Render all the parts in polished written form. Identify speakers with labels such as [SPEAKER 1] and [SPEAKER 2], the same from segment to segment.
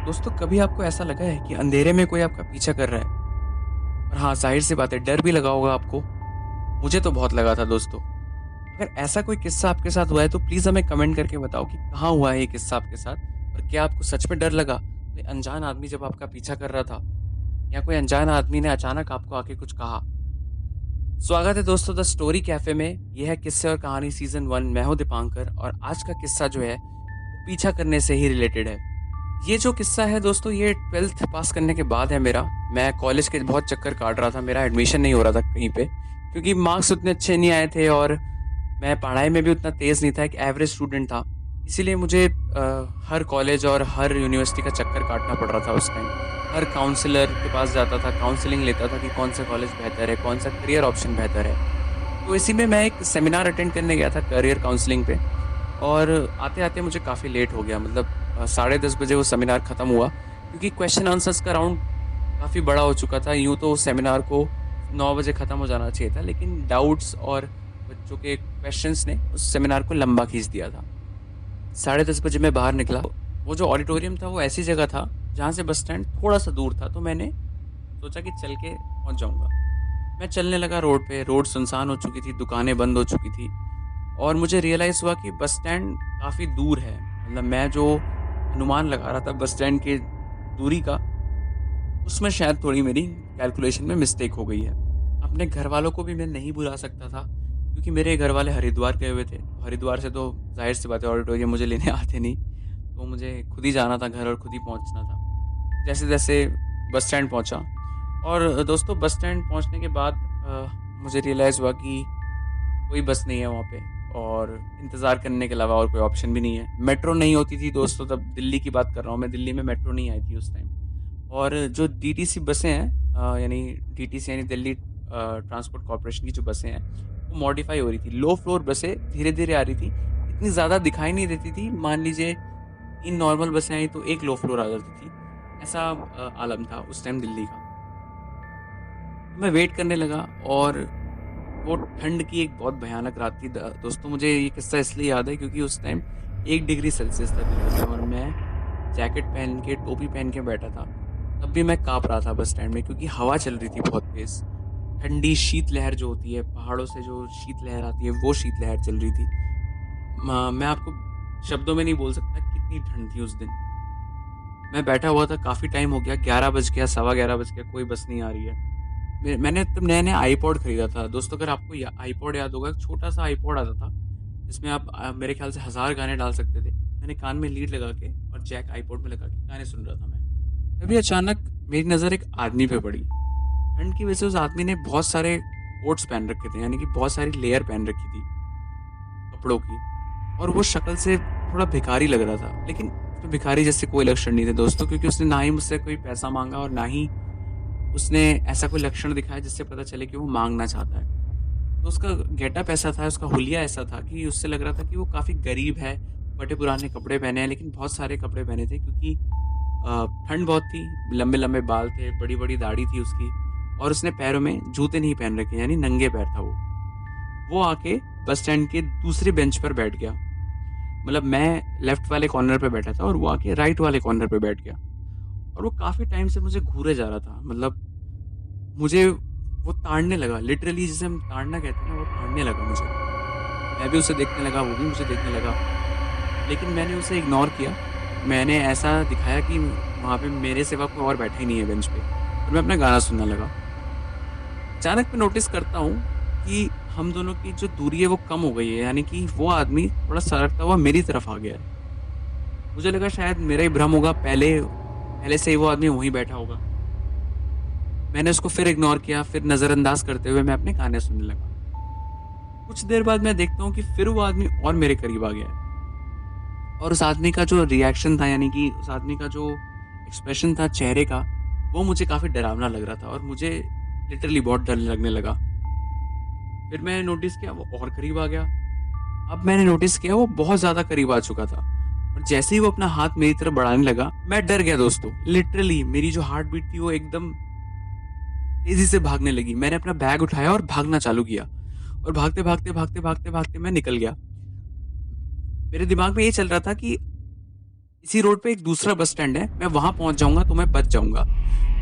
[SPEAKER 1] दोस्तों कभी आपको ऐसा लगा है कि अंधेरे में कोई आपका पीछा कर रहा है? और हाँ, ज़ाहिर सी बात है डर भी लगा होगा आपको। मुझे तो बहुत लगा था दोस्तों। अगर ऐसा कोई किस्सा आपके साथ हुआ है तो प्लीज़ हमें कमेंट करके बताओ कि कहाँ हुआ है ये किस्सा आपके साथ? और क्या आपको सच में डर लगा? कोई अनजान आदमी जब आपका पीछा कर रहा था या कोई अनजान आदमी ने अचानक आपको आके कुछ कहा? स्वागत है दोस्तों द स्टोरी कैफ़े में। ये है किस्से और कहानी सीज़न 1। मैं हूँ दीपांकर और आज का किस्सा जो है वो पीछा करने से ही रिलेटेड है। ये जो किस्सा है दोस्तों ये 12th पास करने के बाद है मेरा। मैं कॉलेज के बहुत चक्कर काट रहा था, मेरा एडमिशन नहीं हो रहा था कहीं पे, क्योंकि मार्क्स उतने अच्छे नहीं आए थे और मैं पढ़ाई में भी उतना तेज़ नहीं था, एक एवरेज स्टूडेंट था। इसीलिए मुझे हर कॉलेज और हर यूनिवर्सिटी का चक्कर काटना पड़ रहा था उस टाइम। हर काउंसलर के पास जाता था, काउंसलिंग लेता था कि कौन सा कॉलेज बेहतर है, कौन सा करियर ऑप्शन बेहतर है। तो इसी में मैं एक सेमिनार अटेंड करने गया था करियर काउंसलिंग पे। और आते-आते मुझे काफ़ी लेट हो गया, मतलब साढ़े 10 बजे वो सेमिनार ख़त्म हुआ, क्योंकि क्वेश्चन आंसर्स का राउंड काफ़ी बड़ा हो चुका था। यूँ तो उस सेमिनार को 9 बजे ख़त्म हो जाना चाहिए था, लेकिन डाउट्स और बच्चों के क्वेश्चंस ने उस सेमिनार को लंबा खींच दिया था। साढ़े 10 बजे मैं बाहर निकला। वो जो ऑडिटोरियम था वो ऐसी जगह था जहाँ से बस स्टैंड थोड़ा-सा दूर था, तो मैंने सोचा कि चल के पहुँच जाऊँगा। मैं चलने लगा रोड पे, रोड सुनसान हो चुकी थी, दुकानें बंद हो चुकी थी और मुझे रियलाइज़ हुआ कि बस स्टैंड काफ़ी दूर है। मतलब मैं जो अनुमान लगा रहा था बस स्टैंड की दूरी का, उसमें शायद थोड़ी मेरी कैलकुलेशन में मिस्टेक हो गई है। अपने घरवालों को भी मैं नहीं बुला सकता था, क्योंकि मेरे घरवाले हरिद्वार गए हुए थे। हरिद्वार से तो ज़ाहिर-सी बात है ऑडिटोरियम मुझे लेने आते नहीं, तो मुझे खुद ही जाना था घर और खुद ही पहुँचना था। जैसे-जैसे बस स्टैंड पहुँचा और दोस्तों बस स्टैंड पहुँचने के बाद मुझे रियलाइज़ हुआ कि कोई बस नहीं है वहाँ पे और इंतज़ार करने के अलावा और कोई ऑप्शन भी नहीं है। मेट्रो नहीं होती थी दोस्तों, तब दिल्ली की बात कर रहा हूँ मैं, दिल्ली में मेट्रो नहीं आई थी उस टाइम। और जो डीटीसी बसें हैं यानी डीटीसी यानी दिल्ली ट्रांसपोर्ट कॉर्पोरेशन की जो बसें हैं, वो मॉडिफ़ाई हो रही थी। लो फ्लोर बसें धीरे-धीरे आ रही थी, इतनी ज़्यादा दिखाई नहीं देती थी। मान लीजिए 3 नॉर्मल बसें आई तो 1 लो फ्लोर आ जाती थी। ऐसा आलम था उस टाइम दिल्ली का। मैं वेट करने लगा और वो ठंड की एक बहुत भयानक रात थी। द दोस्तों मुझे ये किस्सा इसलिए याद है क्योंकि उस टाइम 1 डिग्री सेल्सियस था दिल्ली में और मैं जैकेट पहन के, टोपी पहन के बैठा था। तब भी मैं काँप रहा था बस स्टैंड में, क्योंकि हवा चल रही थी बहुत तेज़। ठंडी शीतलहर जो होती है, पहाड़ों से जो शीतलहर आती है, वो शीतलहर चल रही थी। मैं आपको शब्दों में नहीं बोल सकता कितनी ठंड थी उस दिन। मैं बैठा हुआ था, काफ़ी टाइम हो गया, 11 बज गया, सवा 11 बज गया, कोई बस नहीं आ रही है। मैंने तब नया-नया आईपॉड खरीदा था। दोस्तों अगर आपको या आईपॉड याद होगा, एक छोटा-सा आईपॉड आता था, जिसमें आप मेरे ख़्याल से 1000 गाने डाल सकते थे। मैंने कान में लीड लगा के और जैक आईपॉड में लगा के गाने सुन रहा था मैं। तभी अचानक मेरी नज़र एक आदमी पे पड़ी। ठंड की वजह से उस आदमी ने बहुत सारे कोट्स पहन रखे थे, यानी कि बहुत सारी लेयर पहन रखी थी कपड़ों की, और वो शक्ल से थोड़ा भिखारी लग रहा था। लेकिन उसमें भिखारी जैसे कोई लक्षण नहीं थे दोस्तों, क्योंकि उसने ना ही मुझसे कोई पैसा माँगा और ना ही उसने ऐसा कोई लक्षण दिखाया जिससे पता चले कि वो माँगना चाहता है। तो उसका गेटअप ऐसा था, उसका हुलिया ऐसा था कि उससे लग रहा था कि वो काफ़ी गरीब है, फटे-पुराने कपड़े पहने हैं, लेकिन बहुत सारे कपड़े पहने थे, क्योंकि ठंड बहुत थी, लंबे-लंबे बाल थे, बड़ी-बड़ी दाढ़ी थी उसकी और उसने पैरों में जूते नहीं पहन रखे, यानी नंगे पैर था वो। वो आके बस स्टैंड के दूसरे बेंच पर बैठ गया। मतलब मैं लेफ्ट वाले कॉर्नर पे बैठा था और वो आके राइट वाले कॉर्नर पे बैठ गया और वो काफ़ी टाइम से मुझे घूरे जा रहा था। मतलब मुझे वो ताड़ने लगा, लिटरली जिसे हम ताड़ना कहते हैं ना, वो ताड़ने लगा मुझे। मैं भी उसे देखने लगा, वो भी मुझे देखने लगा, लेकिन मैंने उसे इग्नोर किया। मैंने ऐसा दिखाया कि वहाँ पे मेरे सिवा कोई और बैठा ही नहीं है बेंच पे, और मैं अपना गाना सुनने लगा। अचानक मैं नोटिस करता हूँ कि हम दोनों की जो दूरी है वो कम हो गई है, यानी कि वो आदमी थोड़ा सरकता हुआ मेरी तरफ आ गया है। मुझे लगा शायद मेरा ही भ्रम होगा, पहले पहले से ही वो आदमी वहीं बैठा होगा। मैंने उसको फिर इग्नोर किया, फिर नज़रअंदाज करते हुए मैं अपने गाने सुनने लगा। कुछ देर बाद मैं देखता हूँ कि फिर वो आदमी और मेरे करीब आ गया है और उस आदमी का जो रिएक्शन था, यानी कि उस आदमी का जो एक्सप्रेशन था चेहरे का, वो मुझे काफ़ी डरावना लग रहा था और मुझे लिटरली बहुत डर लगने लगा। फिर मैंने नोटिस किया वो और करीब आ गया। अब मैंने नोटिस किया वो बहुत ज़्यादा करीब आ चुका था और जैसे ही वो अपना हाथ मेरी तरफ बढ़ाने लगा, मैं डर गया दोस्तों। लिटरली मेरी जो हार्ट बीट थी वो एकदम तेज़ी से भागने लगी। मैंने अपना बैग उठाया और भागना चालू किया और भागते-भागते मैं निकल गया। मेरे दिमाग में ये चल रहा था कि इसी रोड पे एक दूसरा बस स्टैंड है, मैं वहां पहुंच जाऊंगा तो मैं बच जाऊंगा।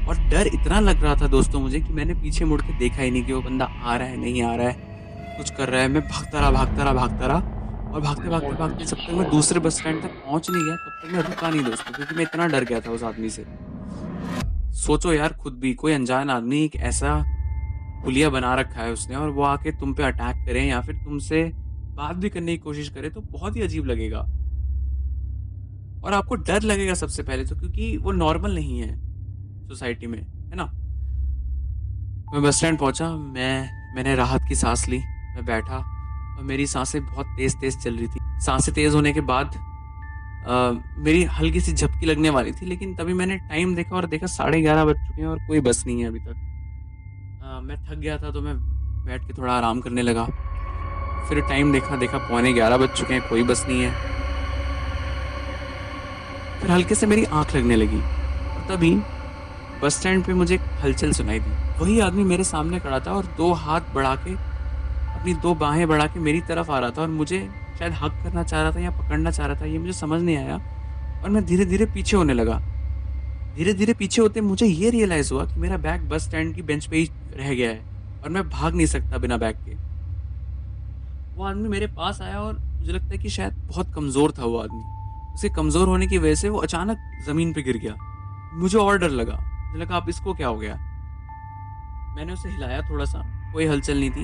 [SPEAKER 1] और डर इतना लग रहा था दोस्तों मुझे कि मैंने पीछे मुड़ के देखा ही नहीं कि वो बंदा आ रहा है नहीं आ रहा है, कुछ कर रहा है। मैं भागता रहा और भागते भागते भागते जब तक मैं दूसरे बस स्टैंड तक पहुंच नहीं गया तब तक मैं रुका नहीं दोस्तों, क्योंकि मैं इतना डर गया था उस आदमी से। सोचो यार, खुद भी कोई अनजान आदमी एक ऐसा हुलिया बना रखा है उसने, और वो आके तुम पे अटैक करे या फिर तुमसे बात भी करने की कोशिश करे तो बहुत ही अजीब लगेगा। और आपको डर लगेगा सबसे पहले तो, क्योंकि वो नॉर्मल नहीं है सोसाइटी में, है ना। मैं बस स्टैंड पहुंचा, मैंने राहत की सांस ली, मैं बैठा और मेरी सांसें बहुत तेज तेज चल रही थी। सांसें तेज होने के बाद मेरी हल्की सी झपकी लगने वाली थी, लेकिन तभी मैंने टाइम देखा और देखा 11:30 बज चुके हैं और कोई बस नहीं है अभी तक। मैं थक गया था तो मैं बैठ के थोड़ा आराम करने लगा। फिर टाइम देखा देखा 11:15 बज चुके हैं, कोई बस नहीं है। फिर हल्के से मेरी आंख लगने लगी और तभी बस स्टैंड पे मुझे एक हलचल सुनाई दी। वही आदमी मेरे सामने खड़ा था और दो हाथ बढ़ा के, अपनी दो बाहें बढ़ा के मेरी तरफ आ रहा था और मुझे शायद हक करना चाह रहा था या पकड़ना चाह रहा था, ये मुझे समझ नहीं आया। और मैं धीरे धीरे पीछे होने लगा। धीरे धीरे पीछे होते मुझे ये रियलाइज हुआ कि मेरा बैग बस स्टैंड की बेंच पे ही रह गया है और मैं भाग नहीं सकता बिना बैग के। वो आदमी मेरे पास आया और मुझे लगता है कि शायद बहुत कमजोर था वो आदमी। उसके कमजोर होने की वजह से वो अचानक जमीन पे गिर गया। मुझे और डर लगा, मुझे लगा अब इसको क्या हो गया। मैंने उसे हिलाया थोड़ा सा, कोई हलचल नहीं थी।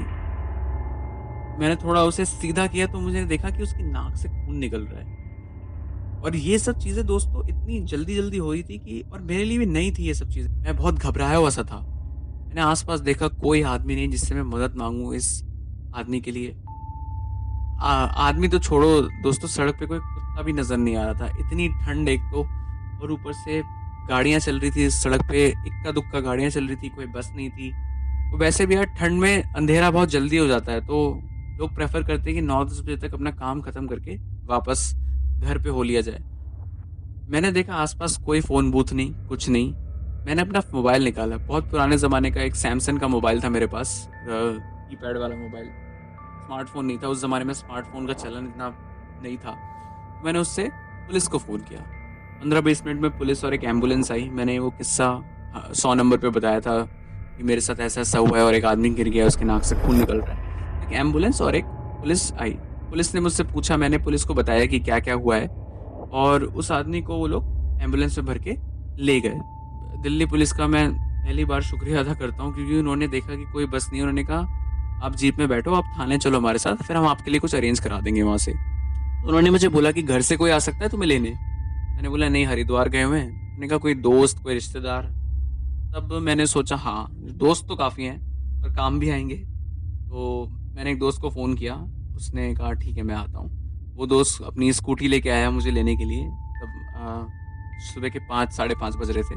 [SPEAKER 1] मैंने थोड़ा उसे सीधा किया तो मुझे देखा कि उसकी नाक से खून निकल रहा है। और ये सब चीजें दोस्तों इतनी जल्दी जल्दी हो रही थी कि, और मेरे लिए भी नई थी ये सब चीजें। मैं बहुत घबराया हुआ सा था। मैंने आसपास देखा, कोई आदमी नहीं जिससे मैं मदद मांगू इस आदमी के लिए। आदमी तो छोड़ो दोस्तों, सड़क पे कोई कुत्ता भी नजर नहीं आ रहा था। इतनी ठंड एक तो, और ऊपर से गाड़ियां चल रही थी इस सड़क पे, इक्का दुक्का गाड़ियां चल रही थी, कोई बस नहीं थी। तो वैसे भी यार ठंड में अंधेरा बहुत जल्दी हो जाता है, तो लोग प्रेफर करते हैं कि 9-10 बजे तक अपना काम खत्म करके वापस घर पे हो लिया जाए। मैंने देखा आसपास कोई फोन बूथ नहीं, कुछ नहीं। मैंने अपना मोबाइल निकाला, बहुत पुराने जमाने का एक सैमसंग का मोबाइल था मेरे पास, कीपैड वाला मोबाइल। स्मार्टफोन नहीं था उस जमाने में, स्मार्टफोन का चलन इतना नहीं था। मैंने उससे पुलिस को फ़ोन किया। 15-20 मिनट में पुलिस और एक एम्बुलेंस आई। मैंने वो किस्सा 100 नंबर पे बताया था कि मेरे साथ ऐसा ऐसा हुआ है और एक आदमी गिर गया, उसके नाक से खून निकल रहा है। एक एम्बुलेंस और एक पुलिस आई। पुलिस ने मुझसे पूछा, मैंने पुलिस को बताया कि क्या क्या हुआ है, और उस आदमी को वो लोग एम्बुलेंस में भर के ले गए। दिल्ली पुलिस का मैं पहली बार शुक्रिया अदा करता हूँ, क्योंकि उन्होंने देखा कि कोई बस नहीं, उन्होंने कहा आप जीप में बैठो, आप थाने चलो हमारे साथ, फिर हम आपके लिए कुछ अरेंज करा देंगे वहाँ से। उन्होंने मुझे बोला कि घर से कोई आ सकता है तुम्हें लेने। मैंने बोला नहीं, हरिद्वार गए हुए हैं। उन्होंने कहा कोई दोस्त, कोई रिश्तेदार। तब मैंने सोचा हाँ, दोस्त तो काफ़ी हैं और काम भी आएंगे। तो मैंने एक दोस्त को फ़ोन किया, उसने कहा ठीक है मैं आता हूँ। वो दोस्त अपनी स्कूटी लेके आया मुझे लेने के लिए। तब सुबह के 5-5:30 बज रहे थे।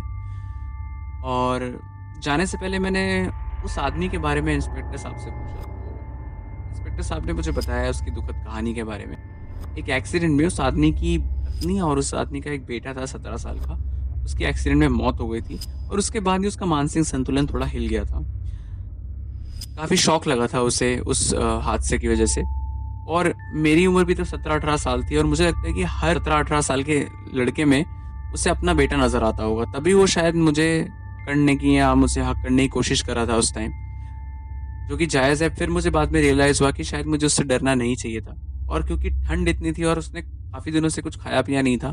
[SPEAKER 1] और जाने से पहले मैंने उस आदमी के बारे में इंस्पेक्टर साहब से पूछा, तो इंस्पेक्टर साहब ने मुझे बताया उसकी दुखद कहानी के बारे में। एक एक्सीडेंट में उस आदमी की पत्नी और उस आदमी का एक बेटा था 17 साल का, उसकी एक्सीडेंट में मौत हो गई थी, और उसके बाद ही उसका मानसिक संतुलन थोड़ा हिल गया था। काफ़ी शौक लगा था उसे उस हादसे की वजह से। और मेरी उम्र भी तो 17-18 साल थी, और मुझे लगता है कि हर 17-18 साल के लड़के में उसे अपना बेटा नजर आता होगा, तभी वो शायद मुझे करने की या मुझे हक करने की कोशिश कर रहा था उस टाइम, जो कि जायज़ है। फिर मुझे बाद में रियलाइज़ हुआ कि शायद मुझे उससे डरना नहीं चाहिए था, और क्योंकि ठंड इतनी थी और उसने काफ़ी दिनों से कुछ खाया पिया नहीं था,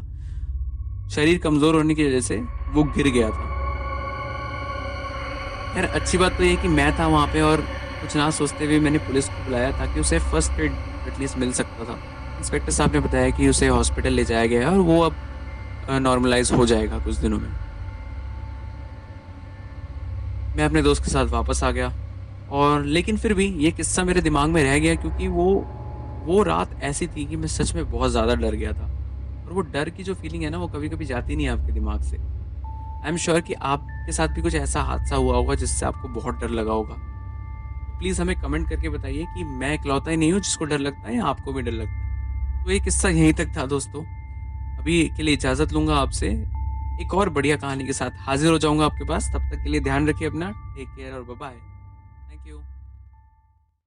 [SPEAKER 1] शरीर कमज़ोर होने की वजह से वो गिर गया था। यार अच्छी बात तो ये कि मैं था वहाँ पे, और कुछ ना सोचते हुए मैंने पुलिस को बुलाया ताकि उसे फर्स्ट एड एटलीस्ट मिल सकता था। इंस्पेक्टर साहब ने बताया कि उसे हॉस्पिटल ले जाया गया है और वो अब नॉर्मलाइज हो जाएगा कुछ दिनों में। मैं अपने दोस्त के साथ वापस आ गया, और लेकिन फिर भी ये किस्सा मेरे दिमाग में रह गया, क्योंकि वो रात ऐसी थी कि मैं सच में बहुत ज़्यादा डर गया था। और वो डर की जो फीलिंग है ना, वो कभी कभी जाती नहीं है आपके दिमाग से। आई एम श्योर कि आपके साथ भी कुछ ऐसा हादसा हुआ होगा जिससे आपको बहुत डर लगा होगा। तो प्लीज़ हमें कमेंट करके बताइए कि मैं इकलौता ही नहीं हूँ जिसको डर लगता है, या आपको भी डर लगता है। तो ये किस्सा यहीं तक था दोस्तों। अभी के लिए इजाज़त लूँगा आपसे। एक और बढ़िया कहानी के साथ हाजिर हो जाऊँगा आपके पास। तब तक के लिए ध्यान रखिए अपना। टेक केयर और बाय बाय। Thank you.